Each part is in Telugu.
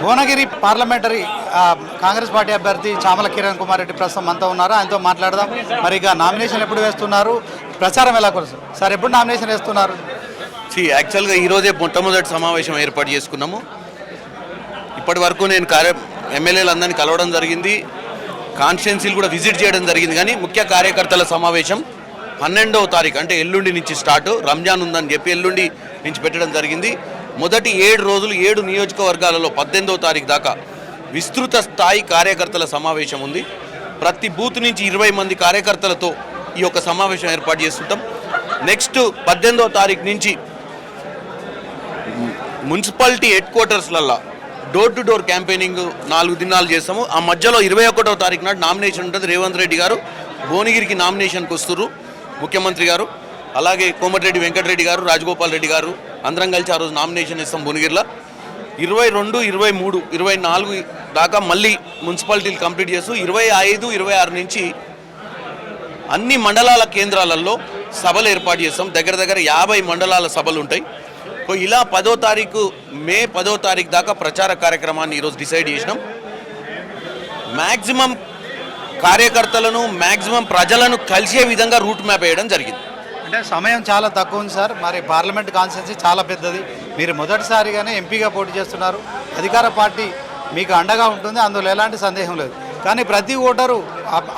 భువనగిరి పార్లమెంటరీ కాంగ్రెస్ పార్టీ అభ్యర్థి చామల కిరణ్ కుమార్ రెడ్డి ప్రస్తుతం అంతా ఉన్నారు. ఆయనతో మాట్లాడదాం. మరి ఇక నామినేషన్ ఎప్పుడు వేస్తున్నారు, ప్రచారం ఎలా కొనసాగుతుంది సార్? ఎప్పుడు నామినేషన్ వేస్తున్నారు? యాక్చువల్గా ఈరోజే మొట్టమొదటి సమావేశం ఏర్పాటు చేసుకున్నాము. ఇప్పటి వరకు నేను ఎమ్మెల్యేలందరినీ కలవడం జరిగింది, కాన్స్టిట్యున్సీలు కూడా విజిట్ చేయడం జరిగింది. కానీ ముఖ్య కార్యకర్తల సమావేశం 12వ తారీఖు అంటే ఎల్లుండి నుంచి స్టార్ట్, రంజాన్ ఉందని చెప్పి ఎల్లుండి నుంచి పెట్టడం జరిగింది. మొదటి 7 రోజులు 7 నియోజకవర్గాలలో 18వ తారీఖు దాకా విస్తృత స్థాయి కార్యకర్తల సమావేశం ఉంది. ప్రతి బూత్ నుంచి 20 మంది కార్యకర్తలతో ఈ యొక్క సమావేశం ఏర్పాటు చేస్తుంటాం. నెక్స్ట్ 18వ తారీఖు నుంచి మున్సిపాలిటీ హెడ్ క్వార్టర్స్లల్లో డోర్ టు డోర్ క్యాంపెయినింగ్ 4 దినాలు చేస్తాము. ఆ మధ్యలో 21వ తారీఖు నాడు నామినేషన్ ఉంటుంది. రేవంత్ రెడ్డి గారు భువనగిరికి నామినేషన్కి వస్తున్నారు, ముఖ్యమంత్రి గారు, అలాగే కోమటిరెడ్డి వెంకటరెడ్డి గారు, రాజగోపాల్ రెడ్డి గారు అందరం కలిసి ఆ రోజు నామినేషన్ ఇస్తాం భువనగిరిలో. 22, 23, 24 దాకా మళ్ళీ మున్సిపాలిటీలు కంప్లీట్ చేస్తూ 25, 26 నుంచి అన్ని మండలాల కేంద్రాలలో సభలు ఏర్పాటు చేస్తాం. దగ్గర 50 మండలాల సభలు ఉంటాయి. ఇలా 10వ తారీఖు మే 10వ తారీఖు దాకా ప్రచార కార్యక్రమాన్ని ఈరోజు డిసైడ్ చేసినాం. మ్యాక్సిమం కార్యకర్తలను మ్యాక్సిమం ప్రజలను కలిసే విధంగా రూట్ మ్యాప్ వేయడం జరిగింది. అంటే సమయం చాలా తక్కువ ఉంది సార్. మరి పార్లమెంట్ కాన్స్టిట్యున్సీ చాలా పెద్దది. మీరు మొదటిసారిగానే ఎంపీగా పోటీ చేస్తున్నారు. అధికార పార్టీ మీకు అండగా ఉంటుంది, అందులో ఎలాంటి సందేహం లేదు. కానీ ప్రతి ఓటరు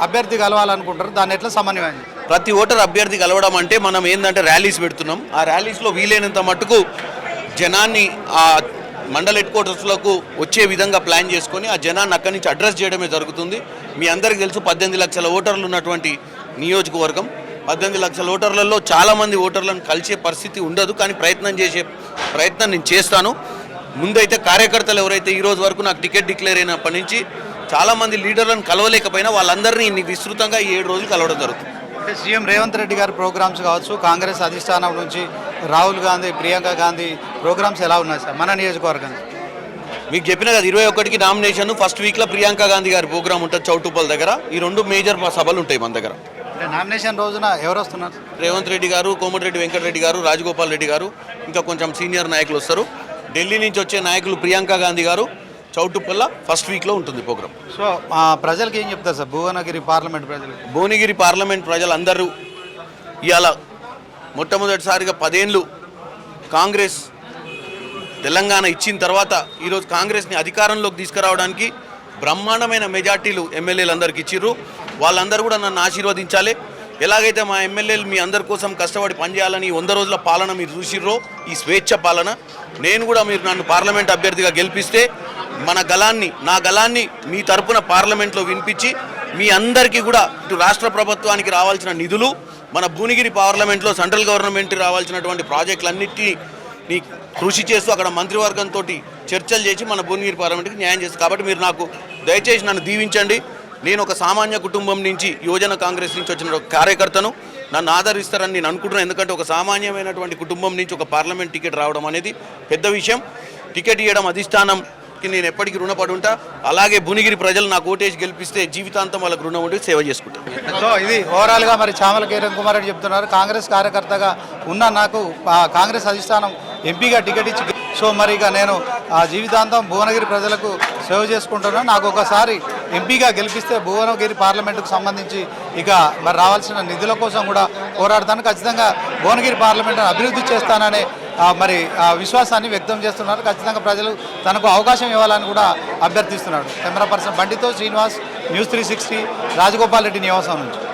అభ్యర్థి కలవాలనుకుంటారు, దాన్ని ఎట్లా సమన్వయం? ప్రతి ఓటర్ అభ్యర్థి కలవడం అంటే మనం ఏంటంటే ర్యాలీస్ పెడుతున్నాం. ఆ ర్యాలీస్లో వీలైనంత మట్టుకు జనాన్ని ఆ మండల హెడ్ క్వార్టర్స్లకు వచ్చే విధంగా ప్లాన్ చేసుకొని ఆ జనాన్ని అక్కడి నుంచి అడ్రస్ చేయడమే జరుగుతుంది. మీ అందరికీ తెలుసు 18 లక్షల ఓటర్లు ఉన్నటువంటి నియోజకవర్గం. 18 లక్షల ఓటర్లలో చాలామంది ఓటర్లను కలిసే పరిస్థితి ఉండదు, కానీ ప్రయత్నం నేను చేస్తాను. ముందైతే కార్యకర్తలు ఎవరైతే ఈరోజు వరకు నాకు టికెట్ డిక్లేర్ అయినప్పటి నుంచి చాలామంది లీడర్లను కలవలేకపోయినా వాళ్ళందరినీ విస్తృతంగా 7 రోజులు కలవడం జరుగుతుంది. అంటే సీఎం రేవంత్ రెడ్డి గారి ప్రోగ్రామ్స్ కావచ్చు, కాంగ్రెస్ అధిష్టానం నుంచి రాహుల్ గాంధీ, ప్రియాంక గాంధీ ప్రోగ్రామ్స్ ఎలా ఉన్నాయి సార్ మన నియోజకవర్గం? మీకు చెప్పిన కదా 21కి నామినేషన్, ఫస్ట్ వీక్లో ప్రియాంక గాంధీ గారి ప్రోగ్రామ్ ఉంటుంది చౌటుప్పల్ దగ్గర. ఈ 2 మేజర్ సభలు ఉంటాయి మన దగ్గర. అంటే నామినేషన్ రోజున ఎవరు వస్తున్నారు? రేవంత్ రెడ్డి గారు, కోమటిరెడ్డి వెంకటరెడ్డి గారు, రాజగోపాల్ రెడ్డి గారు, ఇంకా కొంచెం సీనియర్ నాయకులు వస్తారు. ఢిల్లీ నుంచి వచ్చే నాయకులు ప్రియాంక గాంధీ గారు. చౌటుప్పల్ల ఫస్ట్ వీక్లో ఉంటుంది ప్రోగ్రామ్. సో ప్రజలకి ఏం చెప్తారు సార్? భువనగిరి పార్లమెంట్ ప్రజలు, భువనగిరి పార్లమెంట్ ప్రజలందరూ ఇవాళ మొట్టమొదటిసారిగా 10 ఏళ్ళు కాంగ్రెస్ తెలంగాణ ఇచ్చిన తర్వాత ఈరోజు కాంగ్రెస్ని అధికారంలోకి తీసుకురావడానికి బ్రహ్మాండమైన మెజార్టీలు ఎమ్మెల్యేలందరికీ ఇచ్చిర్రు. వాళ్ళందరూ కూడా నన్ను ఆశీర్వదించాలి. ఎలాగైతే మా ఎమ్మెల్యేలు మీ అందరి కోసం కష్టపడి పనిచేయాలని 100 రోజుల పాలన మీరు చూసిర్రో, ఈ స్వేచ్ఛ పాలన, నేను కూడా మీరు నన్ను పార్లమెంట్ అభ్యర్థిగా గెలిపిస్తే నా గలాన్ని మీ తరపున పార్లమెంట్లో వినిపించి మీ అందరికీ కూడా ఇటు రాష్ట్ర ప్రభుత్వానికి రావాల్సిన నిధులు, మన భువనగిరి పార్లమెంట్లో సెంట్రల్ గవర్నమెంట్ రావాల్సినటువంటి ప్రాజెక్టులన్నిటినీ కృషి చేస్తూ అక్కడ మంత్రివర్గంతో చర్చలు చేసి మన భువనగిరి పార్లమెంట్కి న్యాయం చేస్తుంది. కాబట్టి మీరు నాకు దయచేసి నన్ను దీవించండి. నేను ఒక సామాన్య కుటుంబం నుంచి, యువజన కాంగ్రెస్ నుంచి వచ్చిన ఒక కార్యకర్తను, నన్ను ఆదరిస్తారని నేను అనుకుంటున్నాను. ఎందుకంటే ఒక సామాన్యమైనటువంటి కుటుంబం నుంచి ఒక పార్లమెంట్ టికెట్ రావడం అనేది పెద్ద విషయం. టికెట్ ఇవ్వడం అధిష్టానంకి నేను ఎప్పటికీ రుణపడి ఉంటా. అలాగే భువనగిరి ప్రజలు నాకు ఓటేసి గెలిపిస్తే జీవితాంతం వాళ్ళకు రుణం ఉండి సేవ చేసుకుంటాను. సో ఇది ఓవరాల్గా మరి చామల కిరణ్ కుమార్ రెడ్డి చెప్తున్నారు, కాంగ్రెస్ కార్యకర్తగా ఉన్న నాకు కాంగ్రెస్ అధిష్టానం ఎంపీగా టికెట్ ఇచ్చి, సో మరి ఇక నేను జీవితాంతం భువనగిరి ప్రజలకు సేవ చేసుకుంటున్నాను. నాకు ఒకసారి ఎంపీగా గెలిపిస్తే భువనగిరి పార్లమెంటుకు సంబంధించి ఇక మరి రావాల్సిన నిధుల కోసం కూడా పోరాడతాను. ఖచ్చితంగా భువనగిరి పార్లమెంటును అభివృద్ధి చేస్తాననే మరి విశ్వాసాన్ని వ్యక్తం చేస్తున్నారు. ఖచ్చితంగా ప్రజలు తనకు అవకాశం ఇవ్వాలని కూడా అభ్యర్థిస్తున్నాడు. కెమెరా పర్సన్ బండితో శ్రీనివాస్, న్యూస్ 360, రాజగోపాల్ రెడ్డి నివాసం నుంచి.